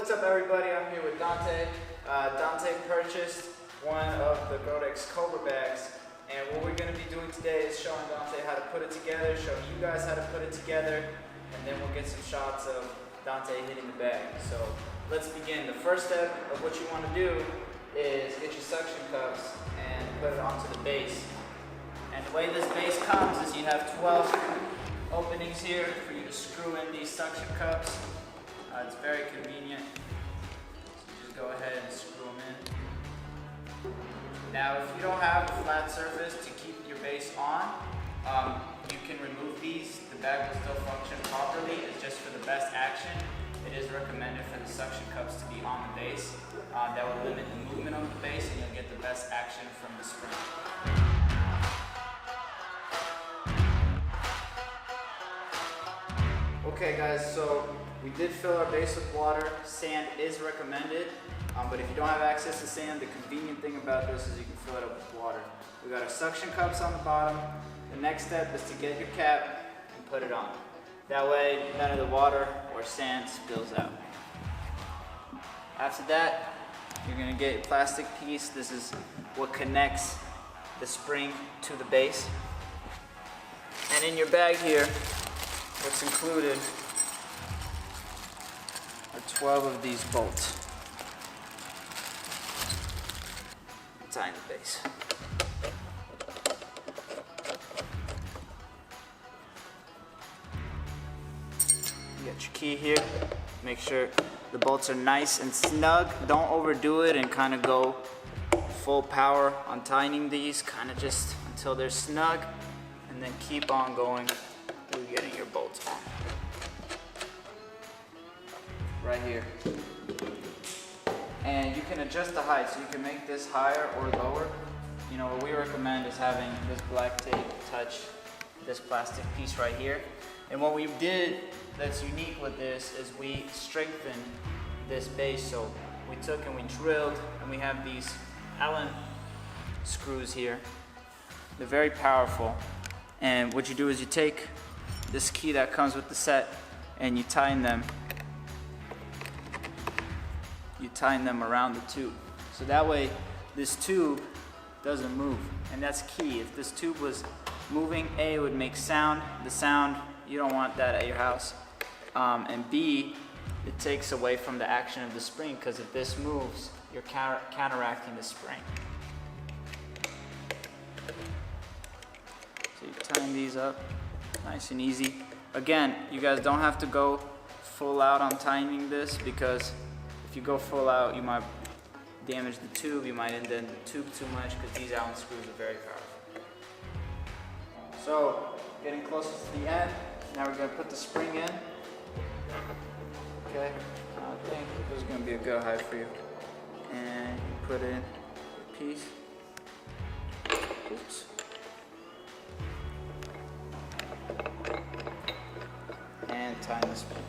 What's up, everybody? I'm here with Dante. Dante purchased one of the GRODEX COBRA bags, and what we're going to be doing today is showing Dante how to put it together, showing you guys how to put it together, and then we'll get some shots of Dante hitting the bag. So let's begin. The first step of what you want to do is get your suction cups and put it onto the base. And the way this base comes is you have 12 openings here for you to screw in these suction cups. It's very convenient. So you just go ahead and screw them in. Now, if you don't have a flat surface to keep your base on, you can remove these. The bag will still function properly. It's just for the best action. It is recommended for the suction cups to be on the base. That will limit the movement of the base and you'll get the best action from the spring. Okay guys, so we did fill our base with water. Sand is recommended, but if you don't have access to sand, the convenient thing about this is you can fill it up with water. We got our suction cups on the bottom. The next step is to get your cap and put it on. That way, none of the water or sand spills out. After that, you're gonna get a plastic piece. This is what connects the spring to the base. And in your bag here, what's included are 12 of these bolts. Tying the base. You got your key here. Make sure the bolts are nice and snug. Don't overdo it and kind of go full power on tightening these, kind of just until they're snug, and then keep on going through getting your bolts on. Right here. And you can adjust the height, so you can make this higher or lower. You know, what we recommend is having this black tape touch this plastic piece right here. And what we did that's unique with this is we strengthened this base. So we took and we drilled, and we have these Allen screws here. They're very powerful. And what you do is you take this key that comes with the set and you tighten them. You tighten them around the tube. So that way this tube doesn't move. And that's key. If this tube was moving, A, it would make sound. The sound, you don't want that at your house. And B, it takes away from the action of the spring, because if this moves, you're counteracting the spring. So you tighten these up, nice and easy. Again, you guys don't have to go full out on tightening this, because if you go full out, you might damage the tube, you might indent the tube too much, because these Allen screws are very powerful. So, getting closer to the end, now we're going to put the spring in. Okay, I think this is going to be a good height for you. And you put in a piece. Oops. And tighten the spring.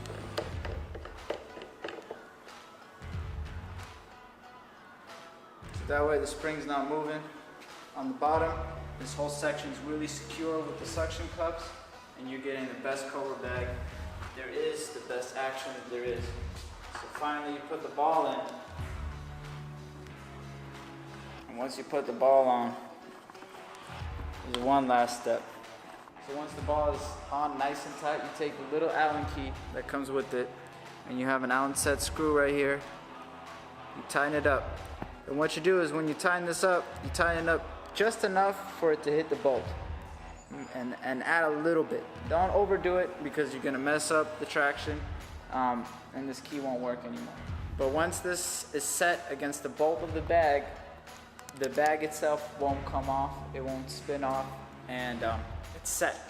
That way the spring's not moving on the bottom. This whole section is really secure with the suction cups, and you're getting the best Cobra bag there is, the best action that there is. So finally you put the ball in. And once you put the ball on, there's one last step. So once the ball is on nice and tight, you take the little Allen key that comes with it, and you have an Allen set screw right here. You tighten it up. And what you do is when you tighten this up, you tighten it up just enough for it to hit the bolt. And add a little bit. Don't overdo it, because you're gonna mess up the traction, and this key won't work anymore. But once this is set against the bolt of the bag itself won't come off, it won't spin off, and it's set.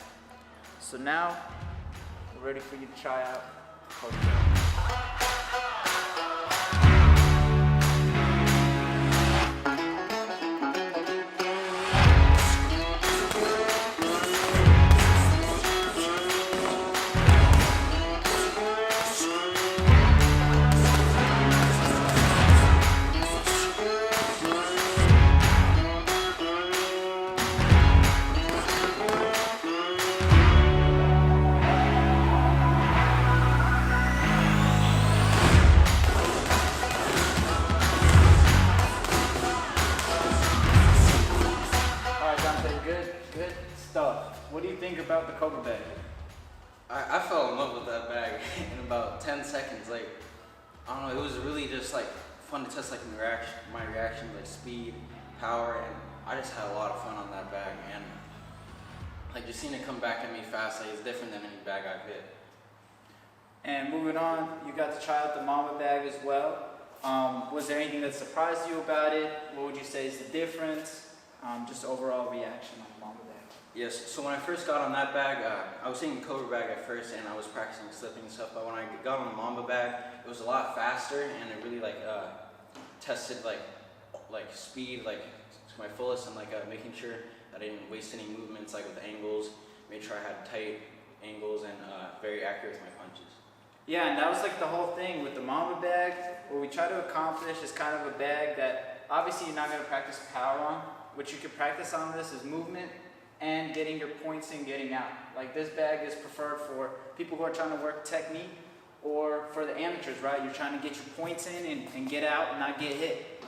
So now, we're ready for you to try out Cobra. you think about the Cobra bag? I fell in love with that bag in about 10 seconds. Like, I don't know, it was really just like fun to test like my reaction, like speed, power, and I just had a lot of fun on that bag. And like just seeing it come back at me fast, like it's different than any bag I've hit. And moving on, you got to try out the MAMBA bag as well. Was there anything that surprised you about it? What would you say is the difference? Just overall reaction on the MAMBA bag. Yes, so when I first got on that bag, I was taking the Cobra bag at first and I was practicing slipping and stuff, but when I got on the MAMBA bag, it was a lot faster and it really like tested like speed like to my fullest, and like making sure that I didn't waste any movements like with angles, made sure I had tight angles and very accurate with my punches. Yeah, and that was like the whole thing with the MAMBA bag. What we try to accomplish is kind of a bag that obviously you're not going to practice power on. What you can practice on this is movement and getting your points in, getting out. Like this bag is preferred for people who are trying to work technique, or for the amateurs, right? You're trying to get your points in and get out and not get hit.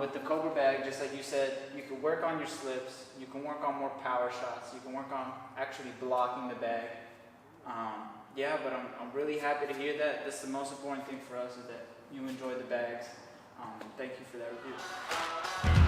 With the Cobra bag, just like you said, you can work on your slips, you can work on more power shots, you can work on actually blocking the bag. Yeah, but I'm really happy to hear that. That's the most important thing for us, is that you enjoy the bags. Thank you for that review.